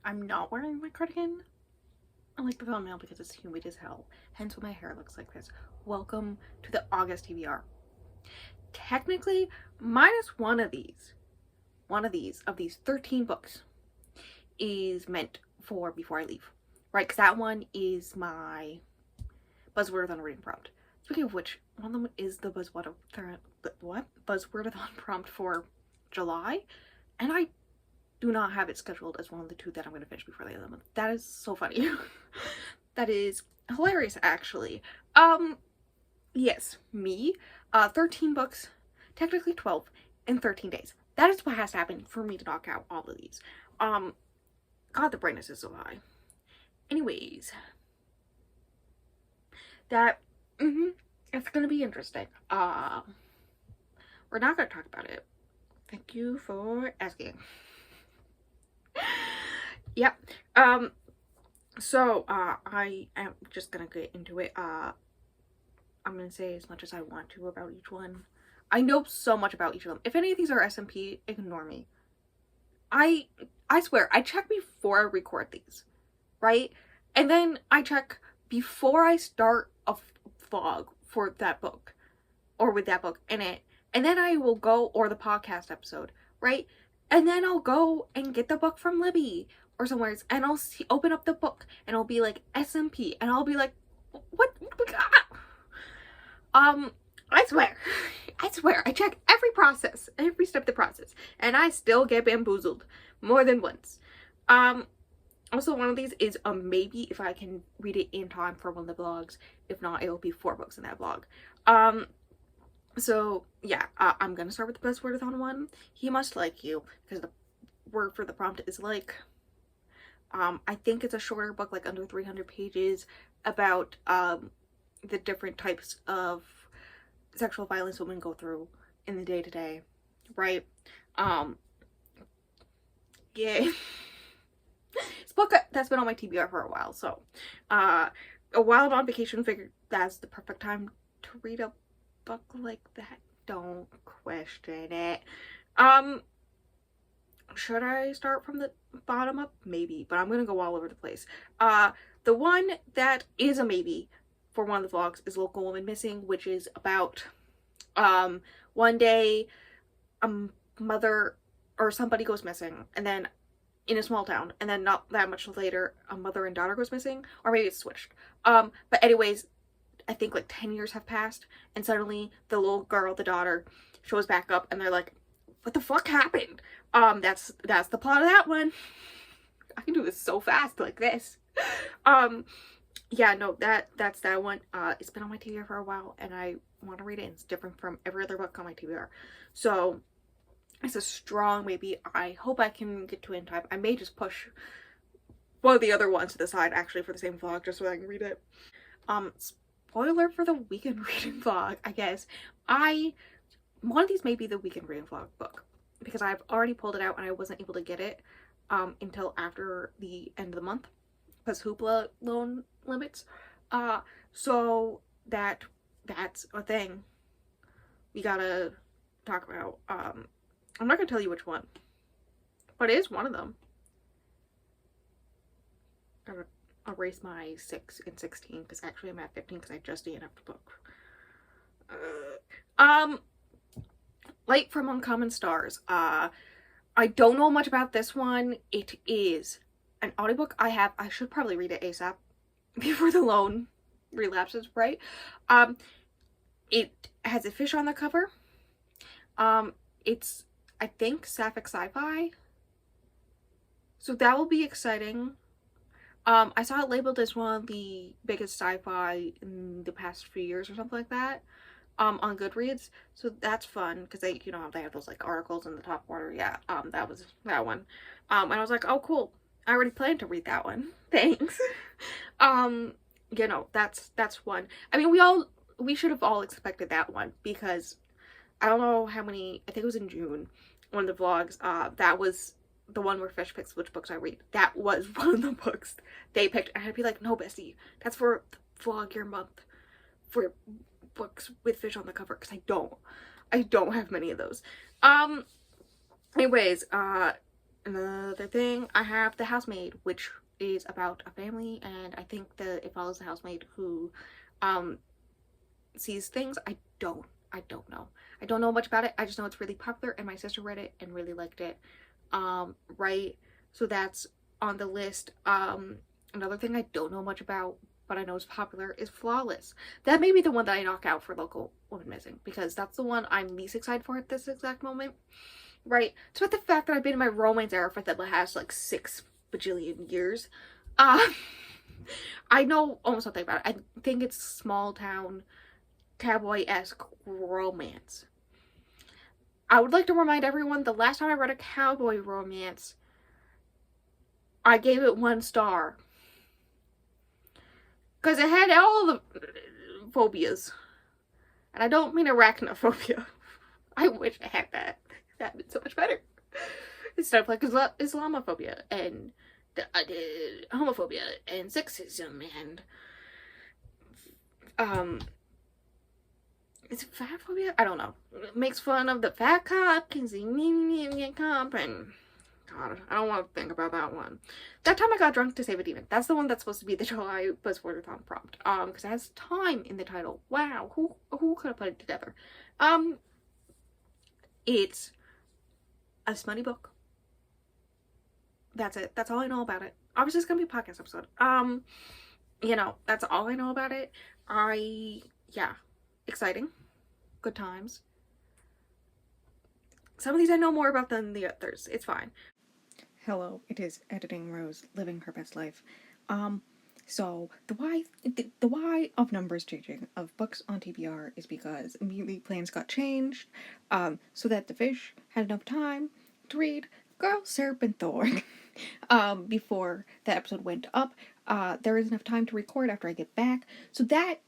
I'm not wearing my cardigan. I like the thumbnail because it's humid as hell. Hence why my hair looks like this. Welcome to the August TBR. Technically, minus one of these, of these 13 books is meant for before I leave. Right? Because that one is my Buzzword-a-thon reading prompt. Speaking of which, one of them is the Buzzword-a-thon prompt for July. And I do not have it scheduled as one of the two that I'm going to finish before the end of the month. That is so funny. That is hilarious, actually. Yes, me. 13 books, technically 12, in 13 days. That is what has to happen for me to knock out all of these. God, the brightness is so high. Anyways, it's gonna be interesting. We're not gonna talk about it. Thank you for asking. Yep. So, I am just gonna get into it. I'm gonna say as much as I want to about each one. I know so much about each of them. If any of these are SMP, ignore me. I swear, I check before I record these, right? And then I check before I start a vlog for that book, or with that book in it. And then I will go, or the podcast episode, right? And then I'll go and get the book from Libby or somewhere, and I'll open up the book, and it'll be like SMP, and I'll be like, what? I swear, I check every process, every step of the process, and I still get bamboozled more than once. Also, one of these is a maybe if I can read it in time for one of the vlogs. If not, it will be 4 books in that vlog. So yeah, I'm gonna start with the Buzzword-a-thon one. He must like you, because the word for the prompt is like, I think it's a shorter book, like under 300 pages, about the different types of sexual violence women go through in the day-to-day, right? Yeah. It's a book that's been on my TBR for a while, so a while on vacation figured that's the perfect time to read a book like that. Don't question it. Should I start from the bottom up? Maybe, but I'm gonna go all over the place. The one that is a maybe for one of the vlogs is Local Woman Missing, which is about one day a mother or somebody goes missing, and then in a small town, and then not that much later a mother and daughter goes missing, or maybe it's switched. But anyways, I think like 10 years have passed, and suddenly the little girl, the daughter, shows back up, and they're like, what the fuck happened? That's the plot of that one. I can do this so fast like this. Yeah, no, that's that one. It's been on my TBR for a while, and I want to read it, and it's different from every other book on my TBR. So it's a strong maybe. I hope I can get to it in time. I may just push one of the other ones to the side, actually, for the same vlog, just so I can read it. Spoiler for the weekend reading vlog, I guess. One of these may be the weekend reading vlog book, because I've already pulled it out, and I wasn't able to get it until after the end of the month, because Hoopla loan limits. So that's a thing we gotta talk about. I'm not gonna tell you which one, but it is one of them. I'm gonna erase my 6 and 16, because actually I'm at 15 because I just didn't have the book. Light from Uncommon Stars. I don't know much about this one. It is an audiobook I should probably read it ASAP before the loan relapses, right? It has a fish on the cover. It's, I think, sapphic sci-fi, so that will be exciting. I saw it labeled as one of the biggest sci-fi in the past few years or something like that, on Goodreads, so that's fun, because they, you know, they have those like articles in the top corner. Yeah, that was that one. And I was like, oh cool, I already planned to read that one. Thanks. You know, that's one. I mean, we should have all expected that one, because I don't know how many, I think it was in June, one of the vlogs, that was the one where Fish picks which books I read. That was one of the books they picked, and I'd be like, no bestie, that's for the vlog your month, for books with fish on the cover, because I don't have many of those. Anyways, Another thing, I have The Housemaid, which is about a family, and I think that it follows the housemaid who um sees things. I don't know. I don't know much about it. I just know it's really popular, and my sister read it and really liked it. Right? So that's on the list. Another thing I don't know much about, but I know is popular, is Flawless. That may be the one that I knock out for Local Woman Missing, because that's the one I'm least excited for at this exact moment. Right? Despite the fact that I've been in my romance era for the last like 6 bajillion years. Uh, I know almost nothing about it. I think it's small town cowboy-esque romance. I would like to remind everyone, the last time I read a cowboy romance, I gave it 1 star. Because it had all the phobias. And I don't mean arachnophobia. I wish I had that. That'd been so much better. Instead of like Islamophobia and homophobia and sexism and is it fat phobia? I don't know. It makes fun of the fat cop and the cop, and God, I don't want to think about that one. That time I got drunk to save a demon. That's the one that's supposed to be the July Buzzwordathon prompt. Because it has time in the title. Wow, who could have put it together? It's a smutty book. That's it. That's all I know about it. Obviously, it's gonna be a podcast episode. That's all I know about it. Yeah, exciting, good times. Some of these I know more about than the others. It's fine. Hello, it is Editing Rose, living her best life. So the why of numbers changing of books on TBR is because immediately plans got changed, so that the fish had enough time to read Girl, Serpent, Thorn, before the episode went up. There is enough time to record after I get back, so that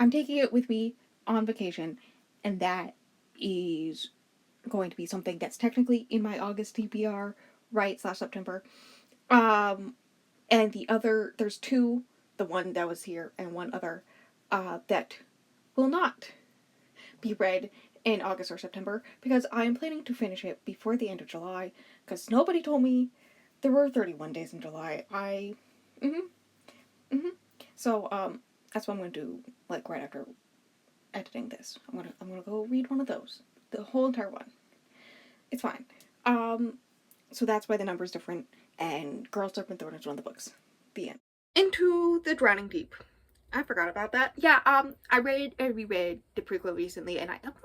I'm taking it with me on vacation, and that is going to be something that's technically in my August TBR, right, /September. And the other, there's 2, the one that was here and one other, that will not be read in August or September, because I am planning to finish it before the end of July, because nobody told me there were 31 days in July. So, that's what I'm going to do, like, right after editing this. I'm gonna go read one of those. The whole entire one. It's fine. So that's why the number's different, and Girl, Serpent, Thorn is one of the books. The end. Into the Drowning Deep. I forgot about that. Yeah, I reread the prequel recently, and I upped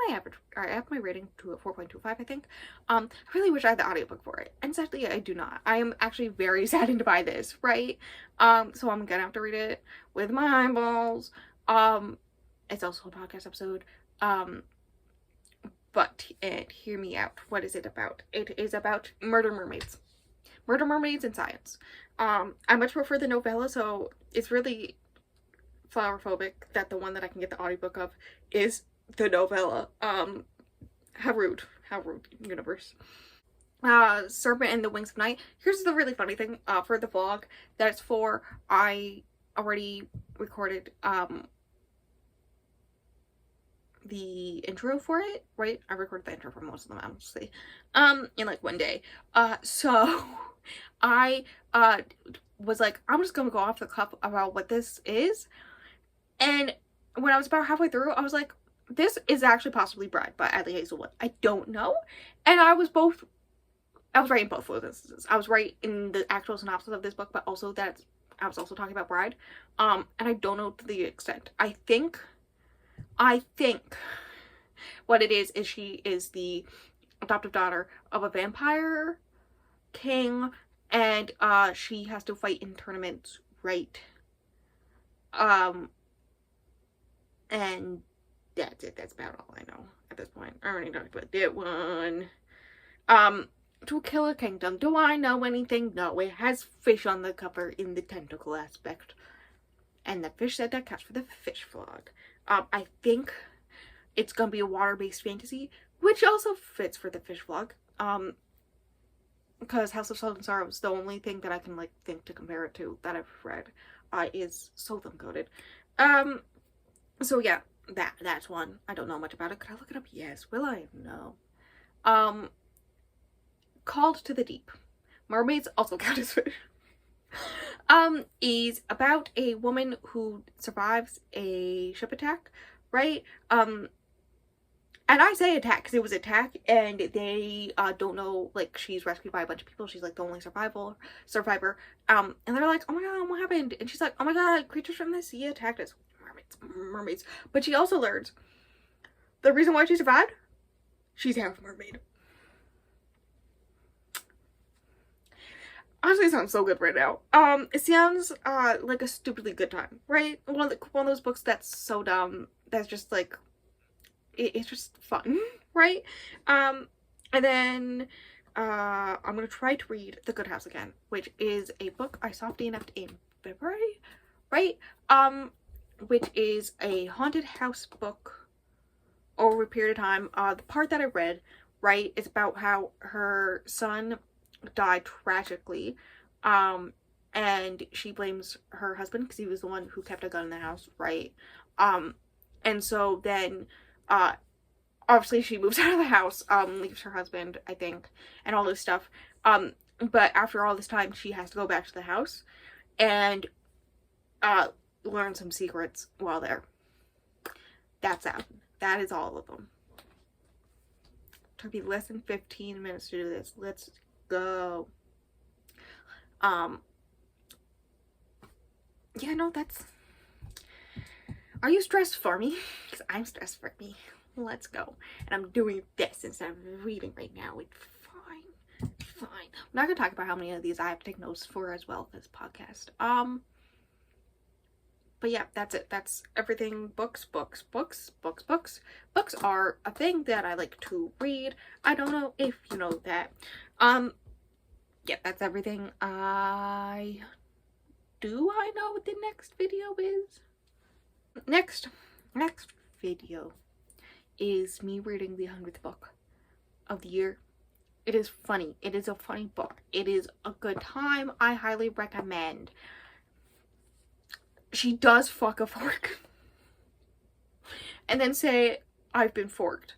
my rating to a 4.25, I think. I really wish I had the audiobook for it, and sadly I do not. I am actually very saddened by this, right? So I'm gonna have to read it with my eyeballs. It's also a podcast episode. But hear me out. What is it about? It is about murder mermaids. Murder mermaids and science. I much prefer the novella, so it's really flower phobic that the one that I can get the audiobook of is the novella. How rude universe. Serpent and the Wings of Night. Here's the really funny thing, for the vlog that it's for, I already recorded the intro for it, right? I recorded the intro for most of them, honestly, in like one day. So I was like, I'm just gonna go off the cuff about what this is. And when I was about halfway through, I was like, this is actually possibly Bride by Adley Hazelwood. I don't know. And I was right in both of those instances. I was right in the actual synopsis of this book, but also that I was also talking about Bride. And I don't know to the extent. I think what it is she is the adoptive daughter of a vampire king, and she has to fight in tournaments, right? And that's it. That's about all I know at this point. I already talked about that one. To Kill a Kingdom. Do I know anything? No, it has fish on the cover in the tentacle aspect. And the fish said that catch for the fish vlog. I think it's gonna be a water-based fantasy, which also fits for the fish vlog. Because House of Salt and Sorrow is the only thing that I can like think to compare it to that I've read. Is Southern coded. So yeah, that's one. I don't know much about it. Could I look it up? Yes. Will I? No. Called to the Deep. mermaids also count as fish. Is about a woman who survives a ship attack, right? And I say attack because it was attack, and they don't know, like, she's rescued by a bunch of people. She's like the only survivor. And they're like, oh my god, what happened? And she's like, oh my god, creatures from the sea attacked us. Mermaids. But she also learns the reason why she survived. She's half mermaid. Honestly, it sounds so good right now. It sounds like a stupidly good time, right? One of those books that's so dumb that's just like it's just fun, right? And then I'm gonna try to read The Good House again, which is a book I soft DNF'd in February, right? Which is a haunted house book over a period of time. The part that I read, right, is about how her son died tragically, and she blames her husband because he was the one who kept a gun in the house, right? And so then obviously she moves out of the house, leaves her husband, I think, and all this stuff, but after all this time she has to go back to the house and learn some secrets while there. That's that. That is all of them. It took me less than 15 minutes to do this. Let's go. Yeah, no, that's... Are you stressed for me? Because I'm stressed for me. Let's go. And I'm doing this instead of reading right now. It's fine. Fine. I'm not gonna talk about how many of these I have to take notes for as well for this podcast. But yeah, that's it. That's everything. Books. Books are a thing that I like to read. I don't know if you know that. Yeah, that's everything. Do I know what the next video is? Next video is me reading the 100th book of the year. It is funny. It is a funny book. It is a good time. I highly recommend. She does fuck a fork. And then say, I've been forked.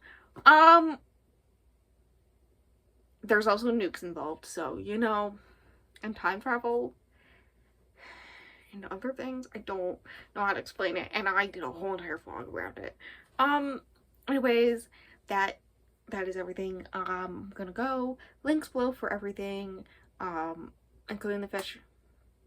There's also nukes involved, so, you know, and time travel and other things. I don't know how to explain it, and I did a whole entire vlog around it. Anyways, that is everything. I'm gonna go. Links below for everything, including the fish.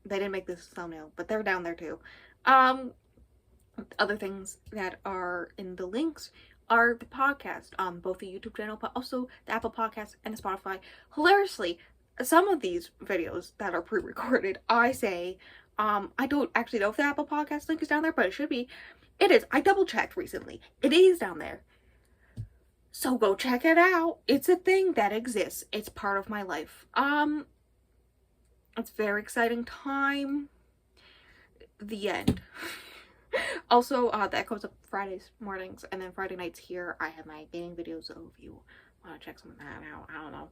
They didn't make this thumbnail, but they're down there too. Other things that are in the links are the podcast, both the YouTube channel, but also the Apple Podcast and the Spotify. Hilariously, some of these videos that are pre-recorded, I say, I don't actually know if the Apple Podcast link is down there, but it should be. It is. I double-checked recently. It is down there. So go check it out. It's a thing that exists. It's part of my life. It's a very exciting time. The end. Also, that goes up Fridays mornings, and then Friday nights here I have my gaming videos, so if you want to check some of that out, I don't know.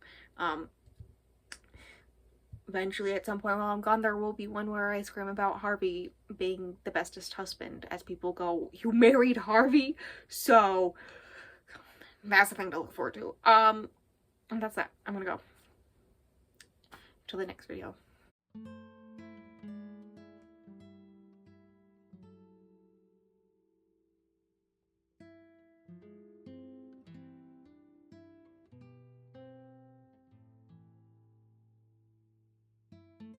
Eventually at some point while I'm gone, there will be one where I scream about Harvey being the bestest husband, as people go, you married Harvey? So that's the thing to look forward to. And that's that. I'm gonna go. Till the next video.